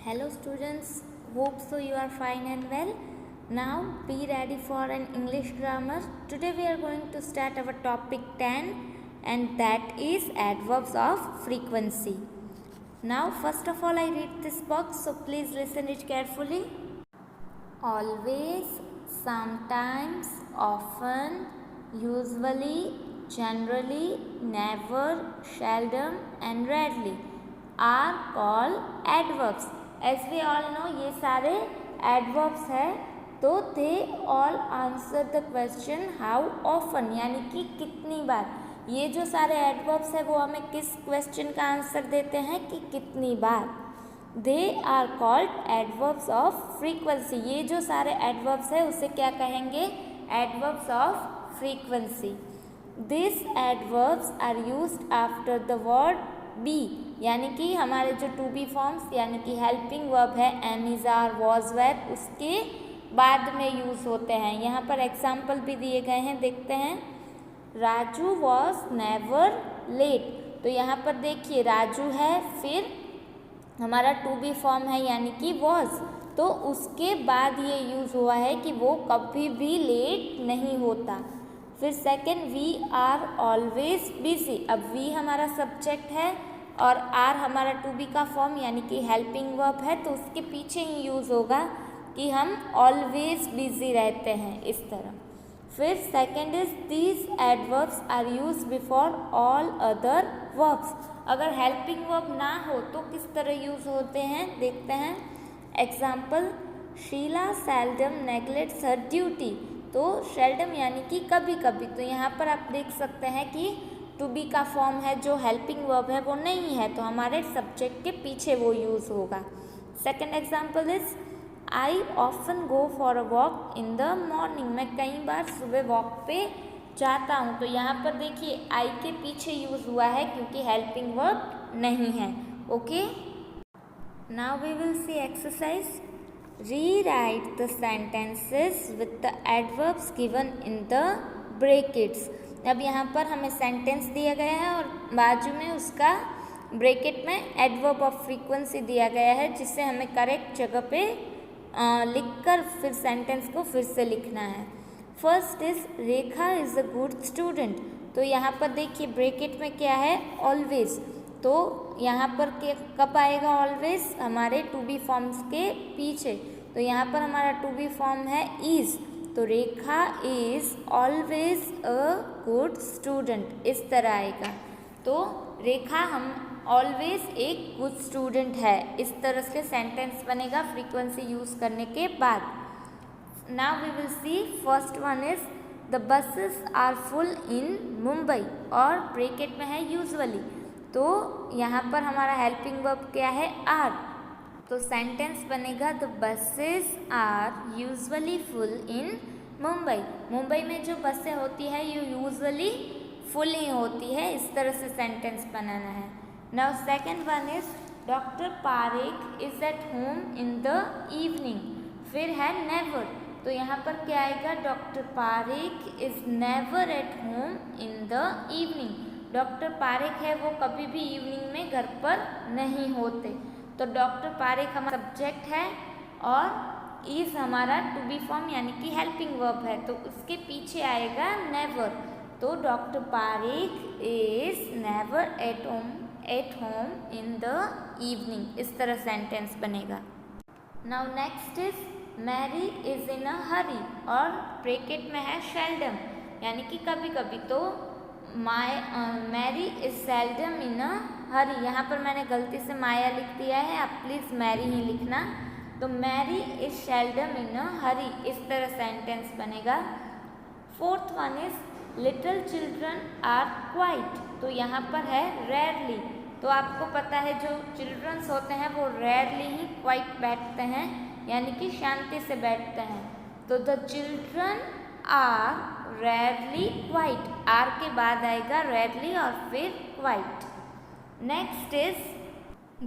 Hello students, hope so you are fine and well. Now be ready for an English grammar. Today we are going to start our topic 10 and that is adverbs of frequency. Now first of all I read this box, so please listen it carefully. Always, sometimes, often, usually, generally, never, seldom and rarely are called adverbs. As we all know ये सारे adverbs है, तो they all answer the question how often यानी कि कितनी बार. ये जो सारे adverbs है वो हमें किस question का आंसर देते हैं कि कितनी बार. They are called adverbs of frequency. ये जो सारे adverbs है उसे क्या कहेंगे? Adverbs of frequency. These adverbs are used after the word be. यानी कि हमारे जो to be forms यानी कि helping verb है am, is, are, was, were उसके बाद में यूज़ होते हैं. यहाँ पर एग्जाम्पल भी दिए गए हैं, देखते हैं. Raju was never late. तो यहाँ पर देखिए राजू है, फिर हमारा टू बी फॉर्म है यानी कि वॉज, तो उसके बाद ये यूज़ हुआ है कि वो कभी भी लेट नहीं होता. फिर second we are always busy. अब वी हमारा सब्जेक्ट है और आर हमारा टू बी का फॉर्म यानी कि हेल्पिंग वर्ब है, तो उसके पीछे ही यूज़ होगा कि हम ऑलवेज बिजी रहते हैं, इस तरह. फिर second is these adverbs are use before all other verbs. अगर हेल्पिंग वर्ब ना हो तो किस तरह यूज़ होते हैं, देखते हैं. Example, Sheila seldom नेग्लेक्ट्स her duty. तो सेल्डम यानी कि कभी कभी, तो यहाँ पर आप देख सकते हैं कि टू बी का फॉर्म है जो हेल्पिंग वर्ब है वो नहीं है, तो हमारे सब्जेक्ट के पीछे वो यूज़ होगा. Second example is I often go for a walk in the morning. मैं कई बार सुबह वॉक पे जाता हूँ. तो यहाँ पर देखिए आई के पीछे यूज़ हुआ है क्योंकि हेल्पिंग वर्ब नहीं है. Okay, now we will see exercise. Rewrite the sentences with the adverbs given in the brackets. अब यहाँ पर हमें सेंटेंस दिया गया है और बाजू में उसका ब्रैकेट में एडवर्ब ऑफ फ्रीक्वेंसी दिया गया है, जिससे हमें करेक्ट जगह पे लिखकर फिर सेंटेंस को फिर से लिखना है. First is Rekha is a good student. तो यहाँ पर देखिए ब्रैकेट में क्या है, ऑलवेज. तो यहाँ पर कब आएगा ऑलवेज, हमारे टू बी फॉर्म्स के पीछे. तो यहाँ पर हमारा टू बी फॉर्म है इज़, तो Rekha is always a good student, इस तरह आएगा. तो रेखा हम ऑलवेज एक गुड स्टूडेंट है, इस तरह से सेंटेंस बनेगा फ्रीक्वेंसी यूज़ करने के बाद. Now we will see first one is the buses are full in Mumbai और ब्रैकेट में है usually. तो यहाँ पर हमारा हेल्पिंग वर्ब क्या है, आर. तो सेंटेंस बनेगा the buses are usually full in Mumbai. Mumbai में जो बसें होती है ये यूजुअली फुल ही होती है, इस तरह से सेंटेंस बनाना है. Now second one is doctor Parekh is at home in the evening. फिर है never. तो यहाँ पर क्या आएगा, doctor Parekh is never at home in the evening. Doctor Parekh है वो कभी भी इवनिंग में घर पर नहीं होते. तो डॉक्टर पारेख हमारा सब्जेक्ट है और इज़ हमारा टू बी फॉर्म यानी कि हेल्पिंग वर्ब है, तो उसके पीछे आएगा नेवर. तो doctor Parekh is never at home in the evening, इस तरह सेंटेंस बनेगा. Now next is Mary is in a hurry और ब्रैकेट में है सेल्डम यानी कि कभी कभी. तो Mary is seldom in a हरी. यहाँ पर मैंने गलती से माया लिख दिया है, आप प्लीज़ मैरी ही लिखना. तो Mary is seldom in a hurry, इस तरह सेंटेंस बनेगा. Fourth one is little children are quiet. तो यहाँ पर है रेयरली. तो आपको पता है जो चिल्ड्रंस होते हैं वो रेयरली ही क्वाइट बैठते हैं यानी कि शांति से बैठते हैं. तो the children are rarely quiet, are के बाद आएगा रेयरली और फिर quiet. Next is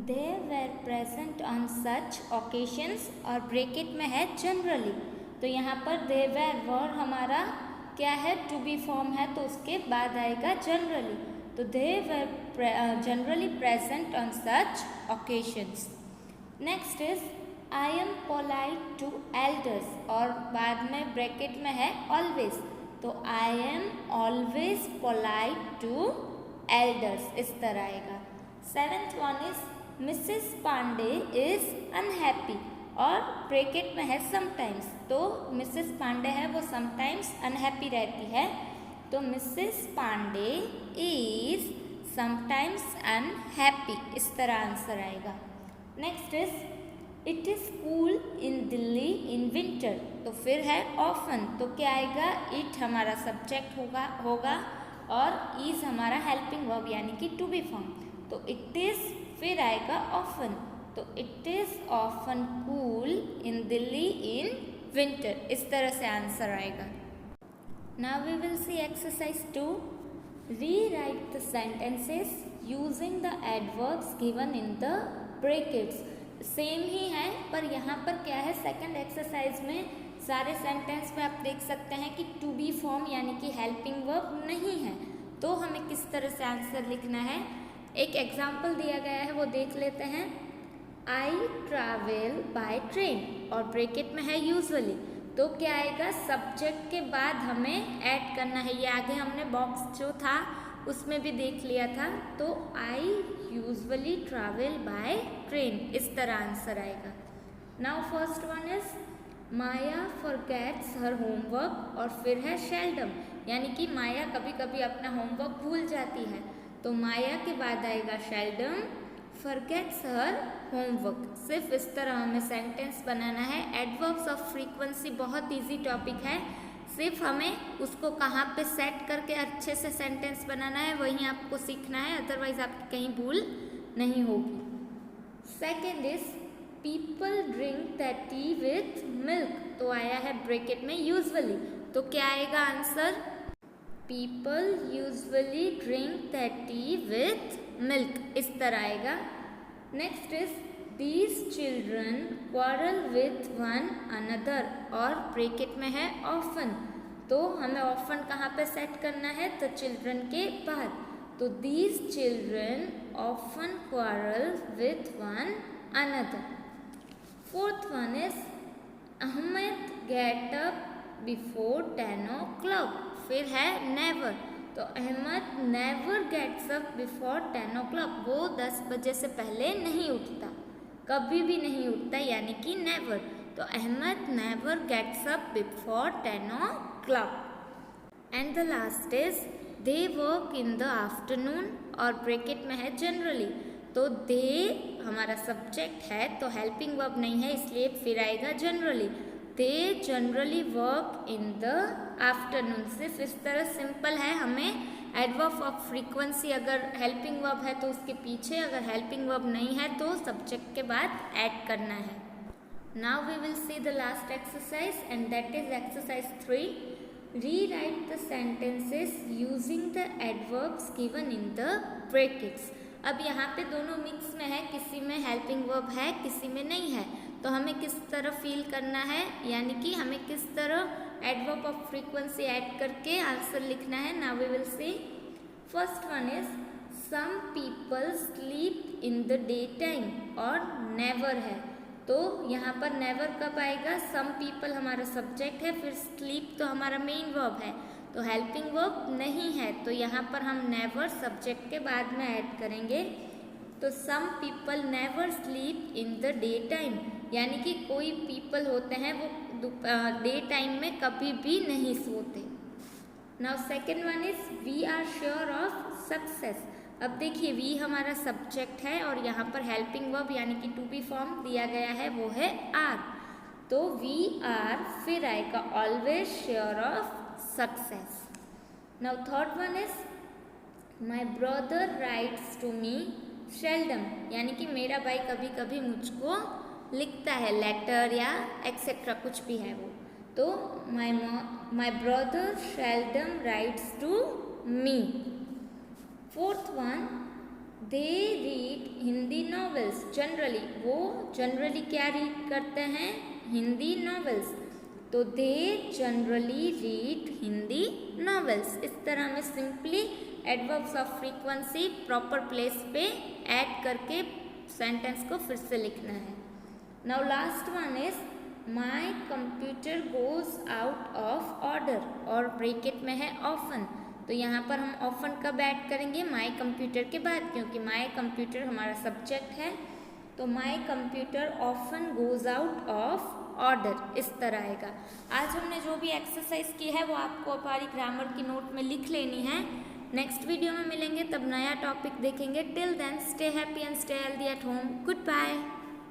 they were present on such occasions और ब्रैकेट में है जनरली. तो यहाँ पर दे वेर वर हमारा क्या है, टू बी फॉर्म है, तो उसके बाद आएगा जनरली. तो they were generally present on such occasions. Next is I am polite to elders, और बाद में ब्रैकेट में है ऑलवेज, तो I am always polite to elders, इस तरह आएगा। Seventh one is Mrs Pandey is unhappy, और ब्रैकेट में है समटाइम्स, तो मिसेस पांडे है वो समटाइम्स अनहैप्पी रहती है, तो Mrs Pandey is sometimes unhappy, इस तरह आंसर आएगा। Next is it is cool in Delhi in winter, तो फिर है ऑफन, तो क्या आएगा, इट हमारा सब्जेक्ट होगा और इज हमारा हेल्पिंग वर्ब यानी कि टू बी फॉर्म, तो इट इज़ फिर आएगा ऑफन, तो it is often cool in Delhi in winter, इस तरह से आंसर आएगा। Now we will see exercise 2. Rewrite the sentences using the adverbs given in the brackets. Same ही है, पर यहाँ पर क्या है, सेकंड एक्सरसाइज में सारे सेंटेंस पे आप देख सकते हैं कि टू बी फॉर्म यानी कि हेल्पिंग वर्ब नहीं है, तो हमें किस तरह से आंसर लिखना है। एक एग्जाम्पल दिया गया है, वो देख लेते हैं। आई ट्रैवल बाय ट्रेन, और ब्रैकेट में है यूजुअली, तो क्या आएगा, सब्जेक्ट के बाद हमें ऐड करना है, ये आगे हमने बॉक्स जो था उसमें भी देख लिया था, तो I usually travel by train, इस तरह आंसर आएगा। Now first one is Maya forgets her homework, और फिर है शेल्डम, यानी कि माया कभी कभी अपना होमवर्क भूल जाती है, तो माया के बाद आएगा शेल्डम फॉरगेट्स हर होमवर्क। सिर्फ इस तरह हमें सेंटेंस बनाना है। एडवर्ब्स ऑफ फ्रीक्वेंसी बहुत इजी टॉपिक है, सिर्फ हमें उसको कहाँ पे सेट करके अच्छे से सेंटेंस बनाना है, वहीं आपको सीखना है, अदरवाइज आपकी कहीं भूल नहीं होगी। Second is people drink that T with milk, तो आया है ब्रैकेट में यूजुअली, तो क्या आएगा answer, people usually drink that T with milk, इस तरह आएगा। Next is these children quarrel with one another, और ब्रैकेट में है ऑफन, तो हमें ऑफन कहाँ पे सेट करना है, तो चिल्ड्रन के बाद, तो these children often quarrel with one another. Fourth one is Ahmed get up before 10 o'clock, फिर है नेवर, तो Ahmed never gets up before 10 o'clock, वो 10 बजे से पहले नहीं उठता, कभी भी नहीं उठता, यानी कि नेवर, तो Ahmed never gets up before 10 o'clock। And the last is they work in the afternoon, और ब्रैकेट में है जनरली, तो दे हमारा सब्जेक्ट है, तो हेल्पिंग वर्ब नहीं है, इसलिए फिर आएगा generally, they generally work in the afternoon. सिर्फ इस तरह सिंपल है, हमें एडवर्ब ऑफ फ्रीक्वेंसी अगर हेल्पिंग वर्ब है तो उसके पीछे, अगर हेल्पिंग वर्ब नहीं है तो सब्जेक्ट के बाद ऐड करना है। Now we will see the last exercise and that is exercise 3। Rewrite the sentences using the adverbs given in the brackets. अब यहाँ पे दोनों मिक्स में है, किसी में हेल्पिंग वर्ब है, किसी में नहीं है, तो हमें किस तरह फील करना है, यानी कि हमें किस तरह एडवर्ब ऑफ फ्रीक्वेंसी ऐड करके आंसर लिखना है। Now we will see. First one is some people sleep in the day time, और नेवर है, तो यहाँ पर नेवर कब आएगा, सम पीपल हमारा सब्जेक्ट है, फिर स्लीप तो हमारा मेन वर्ब है, तो हेल्पिंग वर्ब नहीं है, तो यहाँ पर हम नेवर सब्जेक्ट के बाद में ऐड करेंगे, तो some people never sleep in the day time, यानी कि कोई पीपल होते हैं वो डे टाइम में कभी भी नहीं सोते। Now second one is we are sure of success. अब देखिए वी हमारा सब्जेक्ट है और यहाँ पर हेल्पिंग वर्ब यानी कि टू बी फॉर्म दिया गया है, वो है आर, तो वी आर फिर आएगा always sure of success. Now third one is my brother writes to me seldom, यानी कि मेरा भाई कभी कभी मुझको लिखता है, लेटर या एक्सेट्रा कुछ भी है वो, तो my brother seldom writes to me. Fourth one they read Hindi novels generally, वो जनरली क्या रीड करते हैं, हिंदी नॉवेल्स, तो they generally read Hindi novels. इस तरह में simply adverbs of frequency proper place पे ऐड करके सेंटेंस को फिर से लिखना है। Now last one is my computer goes out of order, और ब्रेकेट में है ऑफन, तो यहाँ पर हम ऑफन कब ऐड करेंगे, माई कंप्यूटर के बाद, क्योंकि माई कंप्यूटर हमारा सब्जेक्ट है। तो my computer often goes out of order, इस तरह आएगा। आज हमने जो भी एक्सरसाइज की है वो आपको हमारी ग्रामर की नोट में लिख लेनी है। नेक्स्ट वीडियो में मिलेंगे, तब नया टॉपिक देखेंगे। Till then stay happy and stay healthy at home. Good bye.